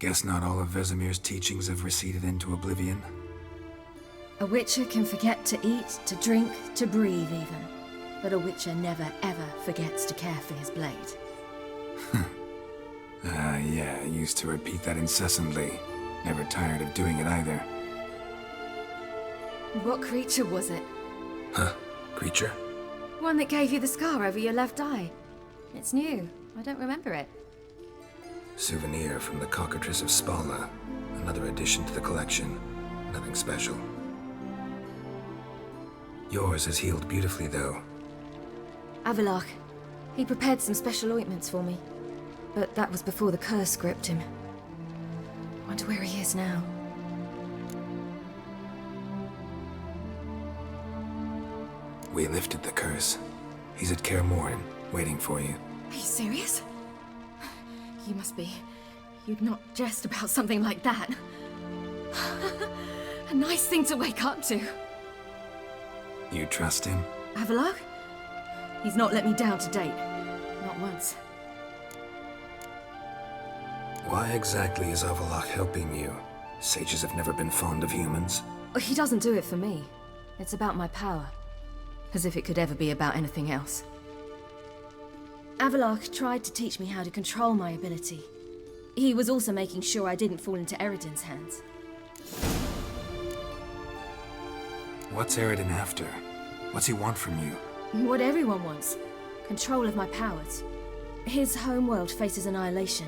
Guess not all of Vesemir's teachings have receded into oblivion. A witcher can forget to eat, to drink, to breathe even. But a witcher never ever forgets to care for his blade. Yeah, I used to repeat that incessantly. Never tired of doing it either. What creature was it? Huh? Creature? One that gave you the scar over your left eye. It's new. I don't remember it. Souvenir from the cockatrice of Spalna. Another addition to the collection. Nothing special. Yours has healed beautifully, though. Avallac'h. He prepared some special ointments for me. But that was before the curse gripped him. Wonder where he is now. We lifted the curse. He's at Kaer Morhen, waiting for you. Are you serious? You must be. You'd not jest about something like that. A nice thing to wake up to. You trust him? Avallac'h? He's not let me down to date. Not once. Why exactly is Avallac'h helping you? Sages have never been fond of humans. He doesn't do it for me. It's about my power. As if it could ever be about anything else. Avallac'h tried to teach me how to control my ability. He was also making sure I didn't fall into Eredin's hands. What's Eredin after? What's he want from you? What everyone wants. Control of my powers. His homeworld faces annihilation.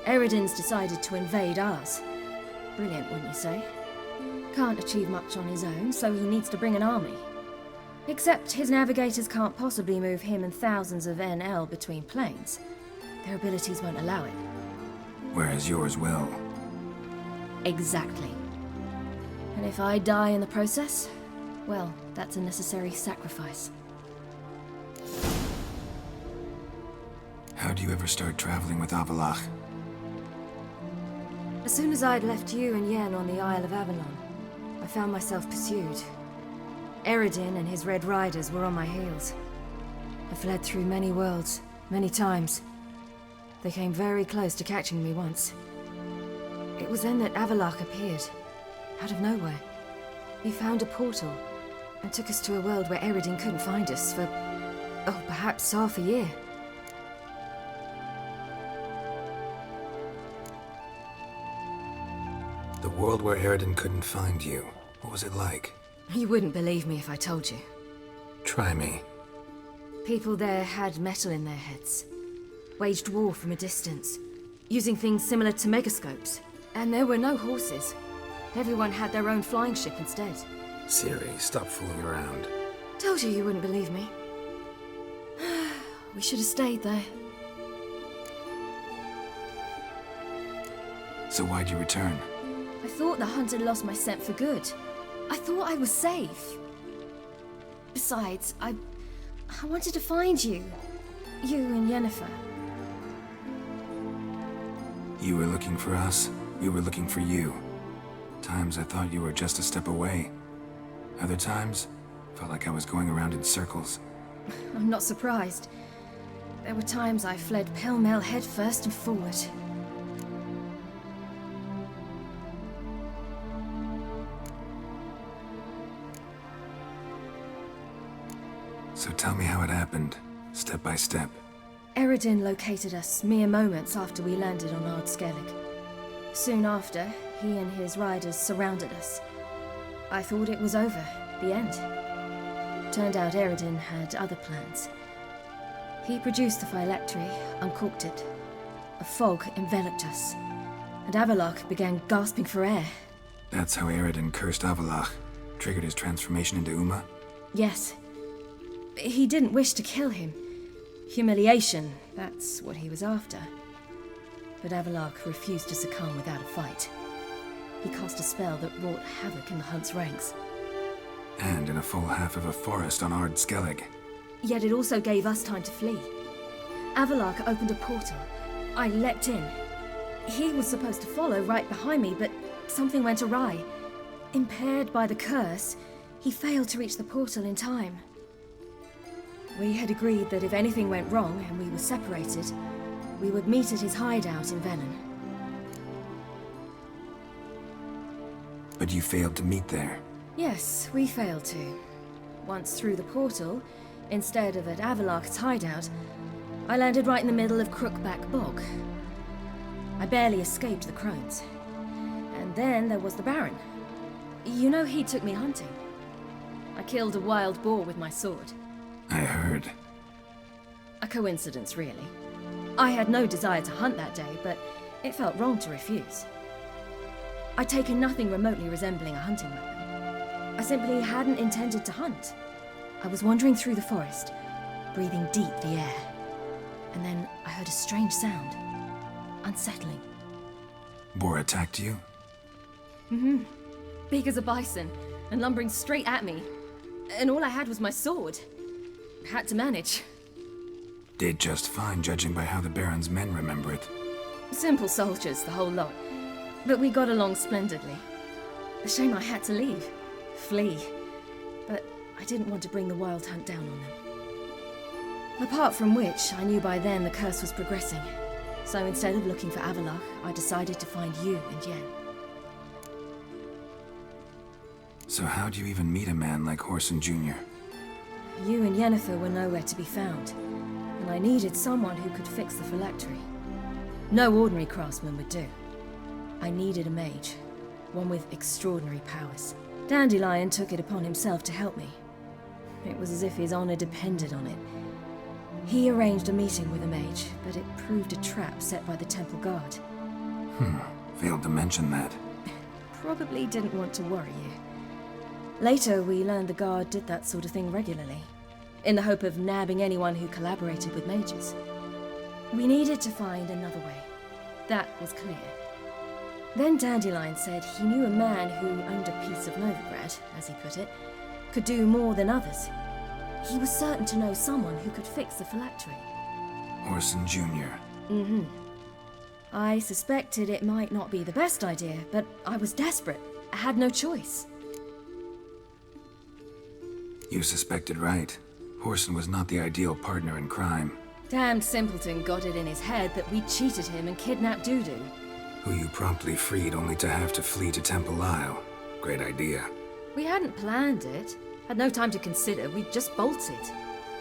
Eredin's decided to invade ours. Brilliant, wouldn't you say? Can't achieve much on his own, so he needs to bring an army. Except his navigators can't possibly move him and thousands of NL between planes. Their abilities won't allow it. Whereas yours will. Exactly. And if I die in the process, well, that's a necessary sacrifice. How do you ever start traveling with Avallac'h? As soon as I'd left you and Yen on the Isle of Avalon, I found myself pursued. Eredin and his Red Riders were on my heels. I fled through many worlds, many times. They came very close to catching me once. It was then that Avallac'h appeared, out of nowhere. He found a portal, and took us to a world where Eredin couldn't find us for, perhaps half a year. The world where Eredin couldn't find you. What was it like? You wouldn't believe me if I told you. Try me. People there had metal in their heads. Waged war from a distance, using things similar to megascopes. And there were no horses. Everyone had their own flying ship instead. Ciri, stop fooling around. Told you you wouldn't believe me. We should have stayed there. So why'd you return? I thought the hunt had lost my scent for good. I thought I was safe. Besides, I wanted to find you. You and Yennefer. You were looking for us. We were looking for you. Times I thought you were just a step away. Other times, felt like I was going around in circles. I'm not surprised. There were times I fled pell-mell headfirst and forward. So tell me how it happened, step by step. Eredin located us mere moments after we landed on Ard Skellig. Soon after, he and his riders surrounded us. I thought it was over, the end. Turned out Eredin had other plans. He produced the phylactery, uncorked it. A fog enveloped us, and Avallac'h began gasping for air. That's how Eredin cursed Avallac'h, triggered his transformation into Uma? Yes. He didn't wish to kill him. Humiliation, that's what he was after. But Avallac'h refused to succumb without a fight. He cast a spell that wrought havoc in the hunt's ranks. And in a full half of a forest on Ard Skellig. Yet it also gave us time to flee. Avallac'h opened a portal. I leapt in. He was supposed to follow right behind me, but something went awry. Impaired by the curse, he failed to reach the portal in time. We had agreed that if anything went wrong and we were separated, we would meet at his hideout in Velen. But you failed to meet there. Yes, we failed to. Once through the portal, instead of at Avalok's hideout, I landed right in the middle of Crookback Bog. I barely escaped the crones. And then there was the Baron. You know, he took me hunting. I killed a wild boar with my sword. I heard. A coincidence, really. I had no desire to hunt that day, but it felt wrong to refuse. I'd taken nothing remotely resembling a hunting weapon. I simply hadn't intended to hunt. I was wandering through the forest, breathing deep the air. And then I heard a strange sound. Unsettling. Boar attacked you? Mm-hmm. Big as a bison, and lumbering straight at me. And all I had was my sword. Had to manage. Did just fine, judging by how the Baron's men remember it. Simple soldiers, the whole lot. But we got along splendidly. A shame I had to leave. Flee. But I didn't want to bring the wild hunt down on them. Apart from which, I knew by then the curse was progressing. So instead of looking for Avalok, I decided to find you and Yen. So how'd you even meet a man like Whoreson Jr.? You and Yennefer were nowhere to be found, and I needed someone who could fix the phylactery. No ordinary craftsman would do. I needed a mage, one with extraordinary powers. Dandelion took it upon himself to help me. It was as if his honor depended on it. He arranged a meeting with a mage, but it proved a trap set by the temple guard. Failed to mention that. Probably didn't want to worry you. Later, we learned the guard did that sort of thing regularly, in the hope of nabbing anyone who collaborated with mages. We needed to find another way. That was clear. Then Dandelion said he knew a man who owned a piece of Novigrad, as he put it, could do more than others. He was certain to know someone who could fix the phylactery. Whoreson Jr. Mm-hmm. I suspected it might not be the best idea, but I was desperate. I had no choice. You suspected right. Whoreson was not the ideal partner in crime. Damned simpleton got it in his head that we cheated him and kidnapped Dudu. Who you promptly freed only to have to flee to Temple Isle. Great idea. We hadn't planned it. Had no time to consider, we just bolted.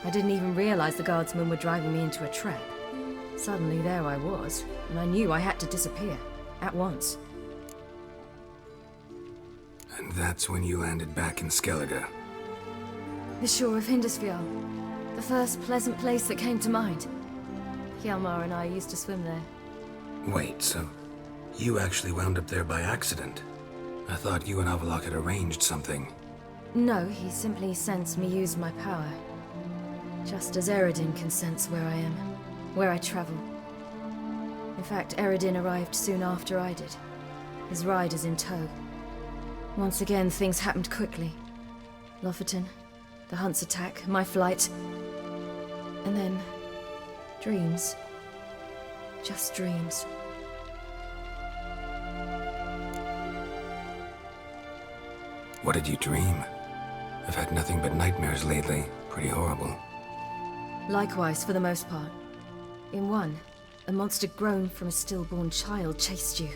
I didn't even realize the guardsmen were driving me into a trap. Suddenly there I was, and I knew I had to disappear. At once. And that's when you landed back in Skellige. The shore of Hindisfjall. The first pleasant place that came to mind. Hjalmar and I used to swim there. Wait, so you actually wound up there by accident? I thought you and Avalok had arranged something. No, he simply sensed me use my power. Just as Eredin can sense where I am, where I travel. In fact, Eredin arrived soon after I did, his riders in tow. Once again, things happened quickly. Lofoten, the hunt's attack, my flight. And then, dreams. Just dreams. What did you dream? I've had nothing but nightmares lately. Pretty horrible. Likewise, for the most part. In one, a monster grown from a stillborn child chased you.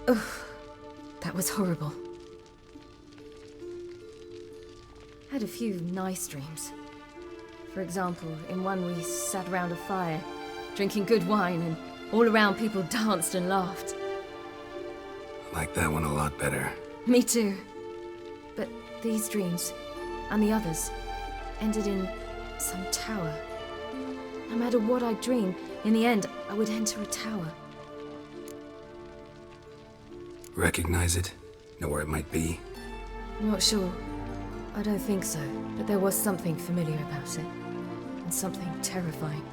Ugh, that was horrible. Had a few nice dreams. For example, in one we sat around a fire, drinking good wine, and all around people danced and laughed. I like that one a lot better. Me too. But these dreams, and the others, ended in some tower. No matter what I dreamed, in the end, I would enter a tower. Recognize it? Know where it might be? Not sure. I don't think so, but there was something familiar about it. And something terrifying.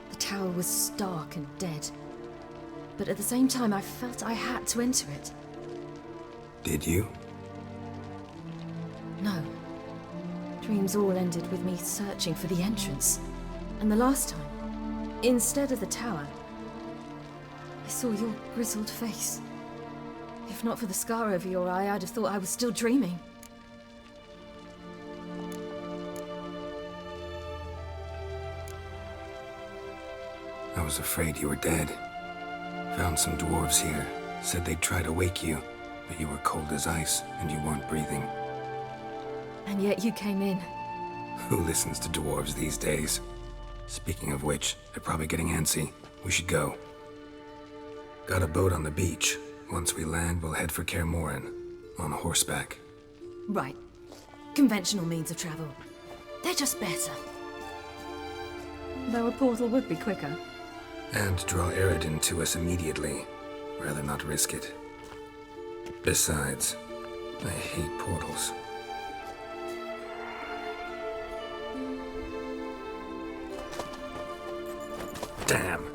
The tower was stark and dead. But at the same time, I felt I had to enter it. Did you? No. Dreams all ended with me searching for the entrance. And the last time, instead of the tower, I saw your grizzled face. If not for the scar over your eye, I'd have thought I was still dreaming. I was afraid you were dead. Found some dwarves here. Said they'd try to wake you. but you were cold as ice, and you weren't breathing. And yet you came in. Who listens to dwarves these days? Speaking of which, they're probably getting antsy. We should go. Got a boat on the beach. Once we land, we'll head for Kaer Morhen, on horseback. Right. Conventional means of travel. They're just better. Though a portal would be quicker. And draw Eredin to us immediately. Rather not risk it. Besides, I hate portals. Damn.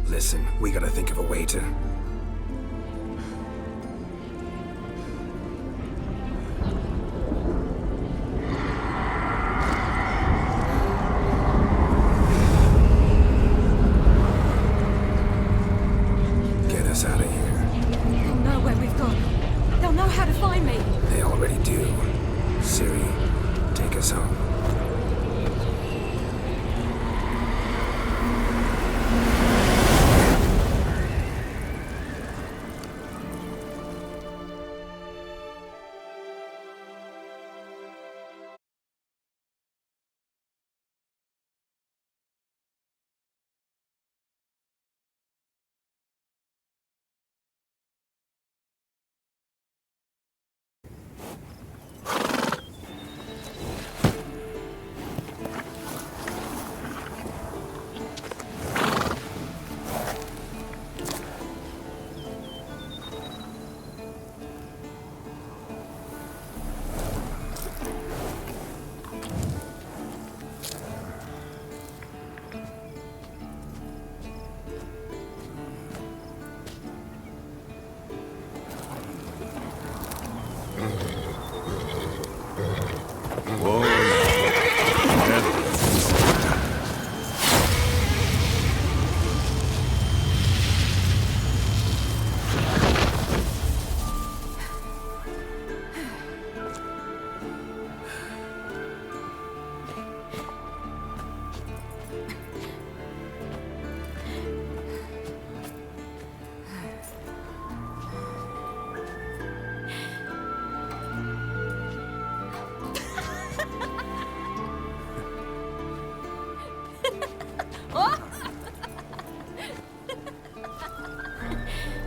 Listen, we gotta think of a way to... get us out of here. They'll know where we've gone. They'll know how to find me. They already do. Ciri, take us home.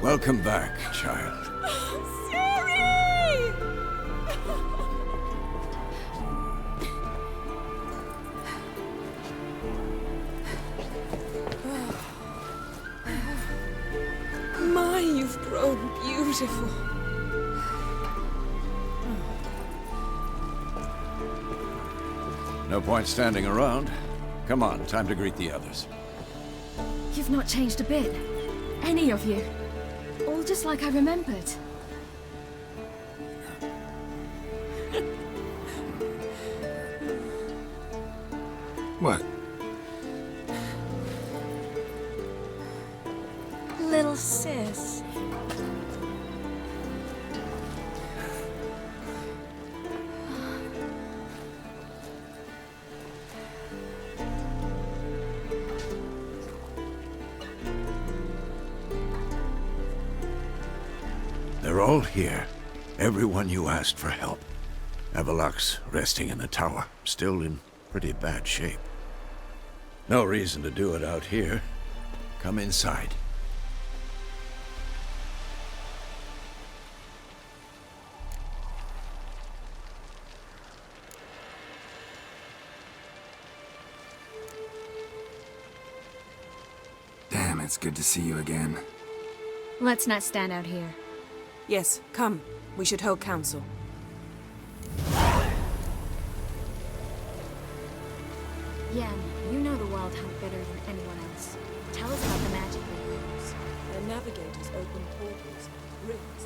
Welcome back, child. Ciri! My, you've grown beautiful. No point standing around. Come on, time to greet the others. You've not changed a bit. Any of you. All just like I remembered. What? Little sis. They're all here. Everyone you asked for help. Avalok's resting in the tower, still in pretty bad shape. No reason to do it out here. Come inside. Damn, it's good to see you again. Let's not stand out here. Yes, come. We should hold council. Yen, you know the Wild Hunt better than anyone else. Tell us about the magic they use. Their navigators open portals, rifts,